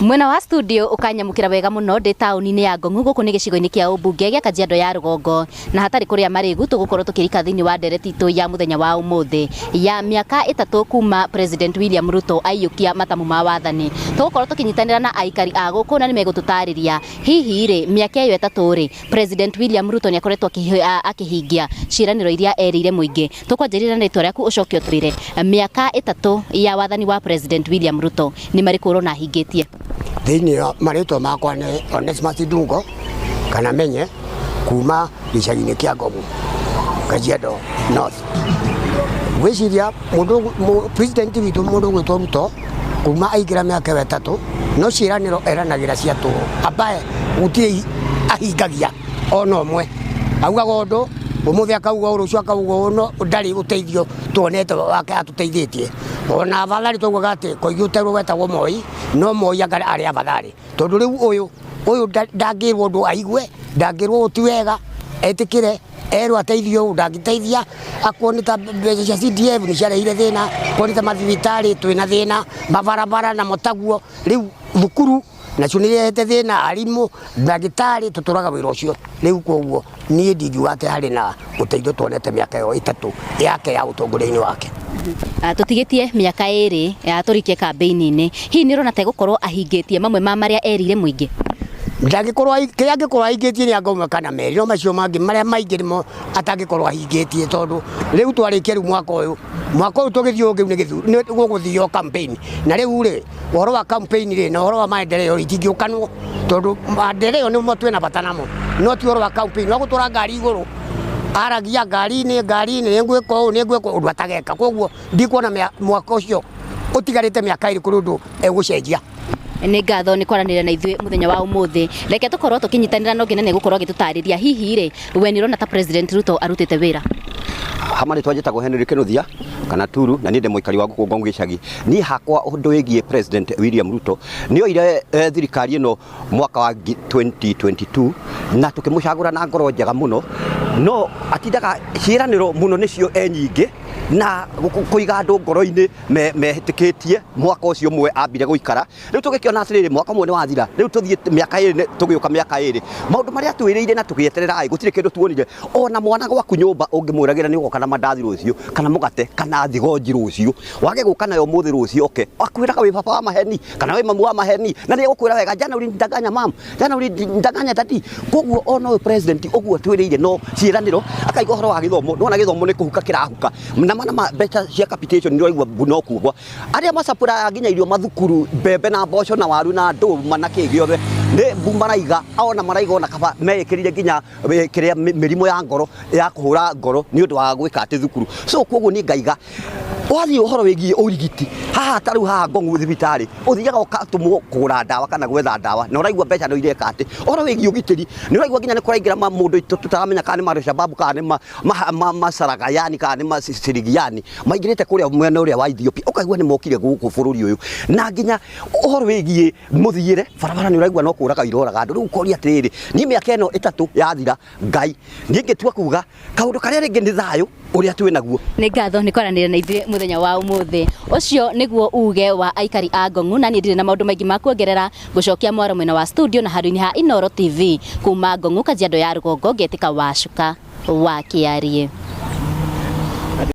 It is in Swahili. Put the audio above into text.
Mwena wa studio ukanyamukira wega muno ndi tauni-ini ya Ngong'u guku ni gicigo-ini kia ubunge gia Kajiado ya Rugongo na hatari kuria marigu tugukorwo tukirika thiini wa ndereti itu ya muthenya wa umuthi ya miaka 3 kuma President William Ruto aiyukia matamu ma wathani. Tugukorwo tukinyitanira na aikari a guku na ni megututariria hihi ri miaka iyo 3 ri President William Ruto ni akoretwo akihingia ciraniro iria erire muingi. Tukwanjirira na ritwa riaku ucoke uturire miaka 3 ya wathani wa President William Ruto ni mariku urona hingitie. Thini marĩtwa makwa nĩ Onesmus Ndungo kana menye kuma gĩcagi-inĩ kĩa Ngong'u Kajiado North. Gwĩciria mũndũ president witũ mũndũ gwĩtwo Ruto kuma aingĩra mĩaka 3 no ciĩranĩro eranagĩra cia tũhũ ambaye gũtirĩ ahingagia ona ũmwe. Augaga ũndũ ũmũthĩ akauga rũciũ akauga ũno ndarĩ ũteithio tuonete wake atũteithĩtie. Ona abathari taugaga atĩ koigĩte wetagwo Moi no Moi arĩ abathari tondũ rĩu ũyũ ndangĩrwo ũndũ aigue, ndangĩrwo ti wega etĩkĩre erwo ateithio ndangĩteithia. Akuona ta mbeca cia CDF nĩ ciarehire thĩna, kuona ta mathibitarĩ twĩna thĩna, mabarabara na motaguo, rĩu thukuru nacio nĩ irehete thĩna, arimũ ndagĩtarĩ tũtũraga wĩra ũcio. Rĩu koguo niĩ ndingiuga atĩ harĩ na ũteithio tuonete mĩaka ĩyo 3 yake ya ũtongoria-inĩ wake. Tutigitie miaka 2 ya turikie campaign-ini hihi ni rona ta gukorwo ahingitie mamwe ma maria erire muingi. Ndangĩkorwo angĩkorwo ahingitie nĩ angauma kana merĩ no macio mangĩ marĩa maingĩ nĩmo atangĩkorwo ahingitie tondũ rĩu twarĩkia rĩu mwaka ũyũ tũgĩthiĩ ũngĩ nĩ gũgũthio campaign na rĩu rĩ ũhoro wa campaign rĩ na ũhoro wa maendeleo itingĩũkanwo tondũ maendeleo nĩmo twĩna bata namo no ti ũhoro wa campaign wa gũtwara ngari igũrũ aragia ngari-inĩ nĩngwĩka ũũ ũndũ atageka. Koguo ndikuona mwaka ũcio ũtigarĩte mĩaka 2 kũrĩ ũndũ egũcenjia. Nĩ ngatho nĩ kwaranĩria na ithuĩ muthenya wa umuthi. Reke tukorwo tukinyitanĩra no ngene nĩ gukorwo agĩtũtarĩria hihi rĩ we nĩ rona ta President Ruto arutĩte wĩra. Hamani twajĩtagwo Henry Kinuthia kana Turu na niĩ ndĩ mũikari wa gũkũ Ngong'u gĩcagi. Niĩ hakwa ũndũ wĩgiĩ President William Ruto nĩ oire thirikari ĩno mwaka wa 2022 na tũkĩmũcagũra na ngoro njega mũno no atindaga ciĩranĩro mũno nĩcio nyingĩ na kũiga andũ ngoro-inĩ mehĩtĩkĩtie mwaka ũcio ũmwe ambire gũikara. Rĩu tũgĩkĩona atĩrĩrĩ mwaka ũmwe nĩ wathira rĩu tũthiĩ mĩaka 2 tũgĩũka mĩaka 2 maũndũ marĩa twĩrĩire na tũgĩeterera gũtirĩ kĩndũ tuonire. Ona mwana gwaku nyũmba ũngĩmwĩragĩra nĩ ũgoka na mandathi rũciũ kana mũgate kana thigonji rũciũ wage gũka nayo mũthĩ rũciũ oke akwĩraga wĩ baba wa maheni kana wĩ mamu wa maheni na nĩ ũkwĩra wega jana ulindanganya mam jana ulindanganya tati. Koguo ona ũyũ president ũguo twĩrĩire no ciĩranĩro akaiga ũhoro wa gĩthomo no na gĩthomo nĩ kũhuka kĩrahuka na mbeca cia capitation nĩ ũraigua no kuugwa arĩa macapũra nginya irio mathukuru mbembe na mboco na waru na ndũma na kĩ gĩothe nĩ maraiga ona maraiga ona kaba mekĩrire nginya kĩrĩa mĩrimũ ya ngoro ya kũhũra ngoro nĩ ũndũ wa gwĩka atĩ thukuru. So koguo nĩ ngaiga wathiĩ ũhoro wĩgiĩ ũrigiti haha tarĩu haha Ngong'u thibitarĩ ũthiaga ũgatũmwo kũgũra ndawa kana gwetha ndawa na ũraigua mbeca nĩ ireka atĩ. Ũhoro wĩgiĩ ũgitĩri nĩ ũraigua nginya nĩ kũraingĩra mũndũ tũtaramenya kana nĩ Al-Shabaab kana nĩ Masaragayani kana nĩ Sirigiyani maingĩrĩte kũrĩa mwena ũrĩa wa Ethiopia ũkaigua nĩ mokire gũkũ bũrũri ũyũ na nginya ũhoro wĩgiĩ mũthiĩre barabara nĩ ũraigua no kũraga iroraga andũ. Rĩu ũkoria atĩrĩrĩ niĩ mĩaka ĩno 3 yathira Ngai niĩ ngĩtua kuga kaũndũ karĩa rĩngĩ nĩ thayũ ũrĩa twĩ naguo. Nĩ ngatho nĩ kwaranĩria na ithuĩ muthenya wa umuthi. Ũcio nĩguo uge wa aikari a Ngong'u na niĩ ndirĩ na maũndũ maingĩ ma kuongerera gũcokia mwaro mwena wa studio na handũ-inĩ ha Inooro TV kuma Ngong'u Kajiado ya Rugongo ngetĩka Wacuka wa Kĩarie.